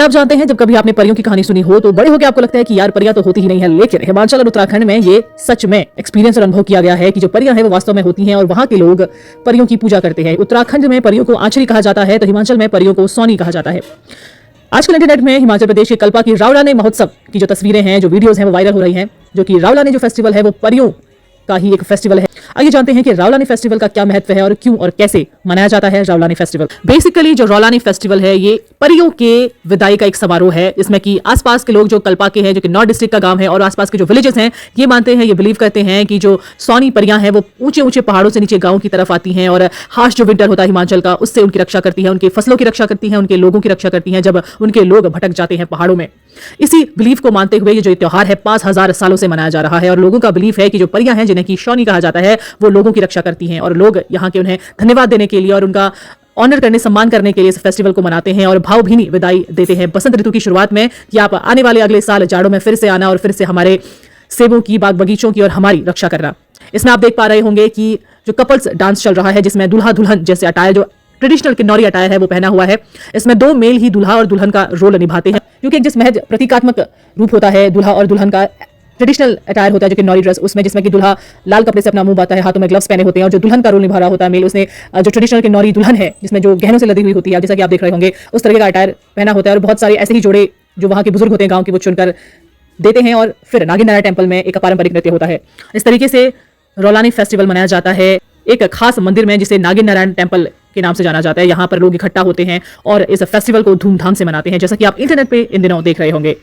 क्या आप जानते हैं, जब कभी आपने परियों की कहानी सुनी हो तो बड़े होकर आपको लगता है कि यार परियां तो होती ही नहीं है, लेकिन हिमाचल और उत्तराखंड में ये सच में एक्सपीरियंस और अनुभव किया गया है कि जो परियां हैं वो वास्तव में होती हैं और वहां के लोग परियों की पूजा करते हैं। उत्तराखंड में परियों को आंचरी कहा जाता है तो हिमाचल में परियों को सोनी कहा जाता है। आजकल इंटरनेट में हिमाचल प्रदेश के कल्पा की रावलाने महोत्सव की जो तस्वीरें हैं, जो वीडियोस हैं, वो वायरल हो रही हैं। जो कि रावलाने जो फेस्टिवल है वो परियों का ही एक फेस्टिवल है। आइए जानते हैं कि रावलानी फेस्टिवल का क्या महत्व है और क्यों और कैसे मनाया जाता है रावलानी फेस्टिवल। बेसिकली जो रावलानी फेस्टिवल है ये परियों के विदाई का एक समारोह है, इसमें कि आसपास के लोग जो कल्पा के हैं, जो कि नॉर्थ डिस्ट्रिक्ट का गांव है, और आसपास के जो विलेजेस हैं, ये मानते हैं, ये बिलीव करते हैं कि जो सोनी परियां हैं वो ऊंचे ऊंचे पहाड़ों से नीचे गांव की तरफ आती हैं और हार्श जो विंटर होता है हिमाचल का, उससे उनकी रक्षा करती है, उनकी फसलों की रक्षा करती है, उनके लोगों की रक्षा करती है जब उनके लोग भटक जाते हैं पहाड़ों में। इसी बिलीफ को मानते हुए ये जो त्योहार है 5000 सालों से मनाया जा रहा है और लोगों का बिलीफ है कि जो परियां हैं जिन्हें की शौनी कहा जाता है वो लोगों की रक्षा करती हैं और लोग यहाँ के उन्हें धन्यवाद देने के लिए और उनका ऑनर करने, सम्मान करने के लिए इस फेस्टिवल को मनाते हैं और भावभीनी विदाई देते हैं बसंत ऋतु की शुरुआत में कि आप आने वाले अगले साल जाड़ों में फिर से आना और फिर से हमारे सेबों की, बाग बगीचों की और हमारी रक्षा करना। इसमें आप देख पा रहे होंगे कि जो कपल्स डांस चल रहा है जिसमें दूल्हा दुल्हन जैसे अटायर, जो ट्रेडिशनल किन्नौरी अटायर है वो पहना हुआ है। इसमें दो मेल ही दूल्हा और दुल्हन का रोल निभाते हैं, क्योंकि जिस महज प्रतीकात्मक रूप होता है दूल्हा और दुल्हन का, ट्रेडिशनल अटायर होता है जो कि नौरी ड्रेस, उसमें जिसमें कि दूल्हा लाल कपड़े से अपना मुंह बांधता है, हाथों में ग्लव्स पहने होते हैं, और जो दुल्हन का रोल निभा रहा होता है मेल, उसने जो ट्रेडिशनल की नौरी दुल्हन है जिसमें जो गहनों से लदी हुई होती है, जैसा कि आप देख रहे होंगे उस तरह का अटायर पहना होता है। और बहुत सारे ऐसे ही जोड़े जो वहाँ के बुजुर्ग होते हैं गाँव के, वो चुनकर देते हैं और फिर नागिन नारायण टेम्पल में एक पारंपरिक नृत्य होता है। इस तरीके से रावलानी फेस्टिवल मनाया जाता है एक खास मंदिर में जिसे नागिन नारायण टेम्पल के नाम से जाना जाता है। यहाँ पर लोग इकट्ठा होते हैं और इस फेस्टिवल को धूमधाम से मनाते हैं, जैसा कि आप इंटरनेट पे इन दिनों देख रहे होंगे।